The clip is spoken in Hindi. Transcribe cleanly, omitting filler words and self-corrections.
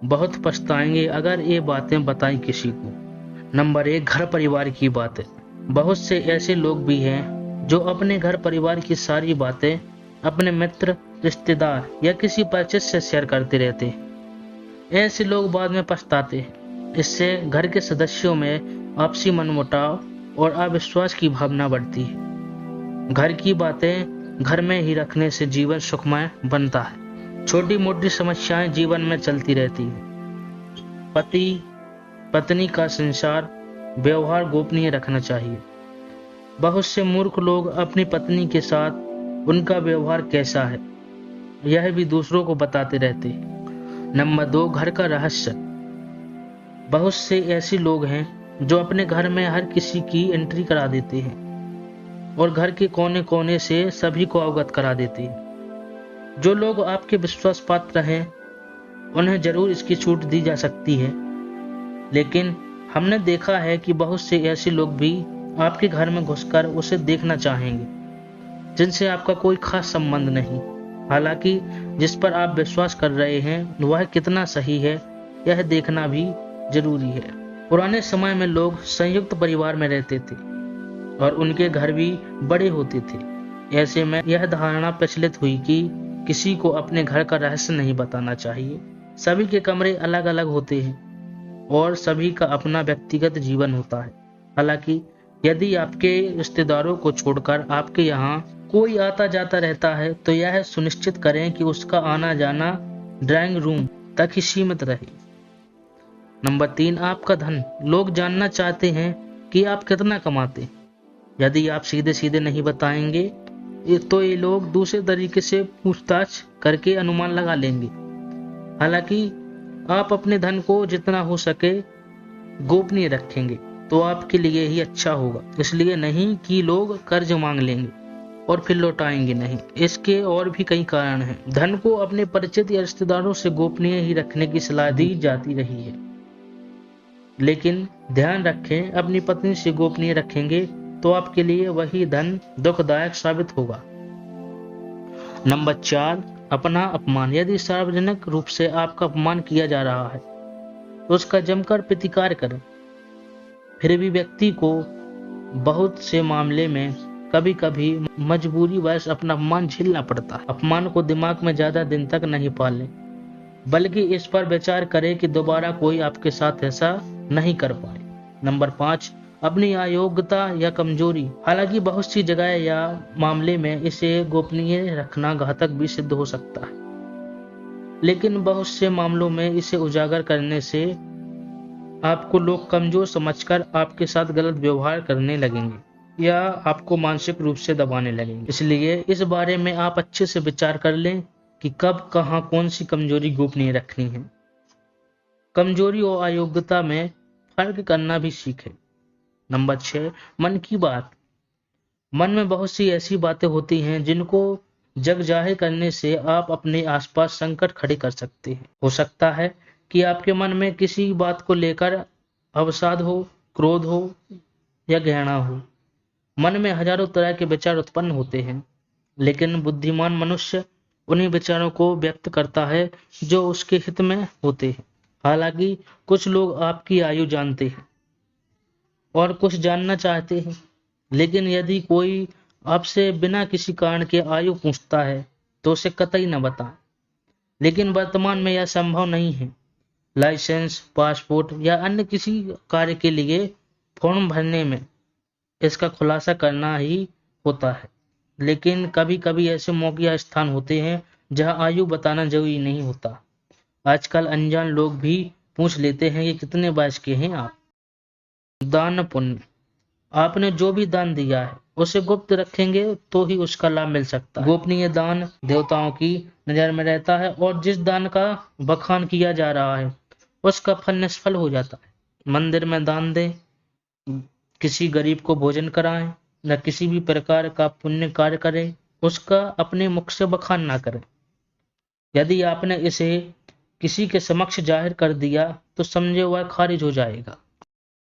बहुत पछताएंगे अगर ये बातें बताई किसी को। नंबर 1, घर परिवार की बातें। बहुत से ऐसे लोग भी हैं जो अपने घर परिवार की सारी बातें अपने मित्र, रिश्तेदार या किसी परिचित से शेयर करते रहते हैं। ऐसे लोग बाद में पछताते हैं। इससे घर के सदस्यों में आपसी मनमुटाव और अविश्वास की भावना बढ़ती है। घर की बातें घर में ही रखने से जीवन सुखमय बनता है। छोटी मोटी समस्याएं जीवन में चलती रहती है। पति पत्नी का संसार व्यवहार गोपनीय रखना चाहिए। बहुत से मूर्ख लोग अपनी पत्नी के साथ उनका व्यवहार कैसा है यह भी दूसरों को बताते रहते हैं। नंबर 2, घर का रहस्य। बहुत से ऐसे लोग हैं जो अपने घर में हर किसी की एंट्री करा देते हैं और घर के कोने कोने से सभी को अवगत करा देते हैं। जो लोग आपके विश्वास पात्र हैं उन्हें जरूर इसकी छूट दी जा सकती है, लेकिन हमने देखा है कि बहुत से ऐसे लोग भी आपके घर में घुसकर उसे देखना चाहेंगे जिनसे आपका कोई खास संबंध नहीं। हालांकि जिस पर आप विश्वास कर रहे हैं वह कितना सही है यह देखना भी जरूरी है। पुराने समय में लोग संयुक्त परिवार में रहते थे और उनके घर भी बड़े होते थे। ऐसे में यह धारणा प्रचलित हुई कि किसी को अपने घर का रहस्य नहीं बताना चाहिए। सभी के कमरे अलग अलग होते हैं और सभी का अपना व्यक्तिगत जीवन होता है। हालांकि यदि आपके रिश्तेदारों को छोड़कर आपके यहाँ कोई आता जाता रहता है तो यह सुनिश्चित करें कि उसका आना जाना ड्राइंग रूम तक ही सीमित रहे। नंबर 3, आपका धन। लोग जानना चाहते हैं कि आप कितना कमाते हैं। यदि आप सीधे सीधे नहीं बताएंगे तो ये लोग दूसरे तरीके से पूछताछ करके अनुमान लगा लेंगे। हालांकि आप अपने धन को जितना हो सके गोपनीय रखेंगे तो आपके लिए ही अच्छा होगा। इसलिए नहीं कि लोग कर्ज मांग लेंगे और फिर लौटाएंगे नहीं। इसके और भी कई कारण हैं। धन को अपने परिचित या रिश्तेदारों से गोपनीय ही रखने की सलाह दी जाती रही है, लेकिन ध्यान रखें अपनी पत्नी से गोपनीय रखेंगे तो आपके लिए वही धन दुखदायक साबित होगा। नंबर 4, अपना अपमान। यदि सार्वजनिक रूप से आपका अपमान किया जा रहा है तो उसका जमकर प्रतिकार करें। फिर भी व्यक्ति को बहुत से मामले में कभी कभी मजबूरी वश अपना अपमान झेलना पड़ता है। अपमान को दिमाग में ज्यादा दिन तक नहीं पालें, बल्कि इस पर विचार करें कि दोबारा कोई आपके साथ ऐसा नहीं कर पाए। नंबर 5, अपनी अयोग्यता या कमजोरी। हालांकि बहुत सी जगह या मामले में इसे गोपनीय रखना घातक भी सिद्ध हो सकता है, लेकिन बहुत से मामलों में इसे उजागर करने से आपको लोग कमजोर समझकर आपके साथ गलत व्यवहार करने लगेंगे या आपको मानसिक रूप से दबाने लगेंगे। इसलिए इस बारे में आप अच्छे से विचार कर लें कि कब कहां कौन सी कमजोरी गोपनीय रखनी है। कमजोरी और अयोग्यता में फर्क करना भी सीखें। नंबर 6, मन की बात। मन में बहुत सी ऐसी बातें होती हैं जिनको जग जाहिर करने से आप अपने आसपास संकट खड़े कर सकते हैं। हो सकता है कि आपके मन में किसी बात को लेकर अवसाद हो, क्रोध हो या घृणा हो। मन में हजारों तरह के विचार उत्पन्न होते हैं, लेकिन बुद्धिमान मनुष्य उन्हीं विचारों को व्यक्त करता है जो उसके हित में होते हैं। हालांकि कुछ लोग आपकी आयु जानते हैं और कुछ जानना चाहते हैं, लेकिन यदि कोई आपसे बिना किसी कारण के आयु पूछता है तो उसे कतई न बताएं। लेकिन वर्तमान में यह संभव नहीं है। लाइसेंस, पासपोर्ट या अन्य किसी कार्य के लिए फॉर्म भरने में इसका खुलासा करना ही होता है, लेकिन कभी कभी ऐसे मौके या स्थान होते हैं जहां आयु बताना जरूरी नहीं होता। आजकल अनजान लोग भी पूछ लेते हैं कि कितने वर्ष के हैं आप। दान पुण्य। आपने जो भी दान दिया है उसे गुप्त रखेंगे तो ही उसका लाभ मिल सकता है। गोपनीय दान देवताओं की नजर में रहता है और जिस दान का बखान किया जा रहा है उसका फल निष्फल हो जाता है। मंदिर में दान दें, किसी गरीब को भोजन कराएं न किसी भी प्रकार का पुण्य कार्य करें, उसका अपने मुख से बखान ना करें। यदि आपने इसे किसी के समक्ष जाहिर कर दिया तो समझे वह खारिज हो जाएगा।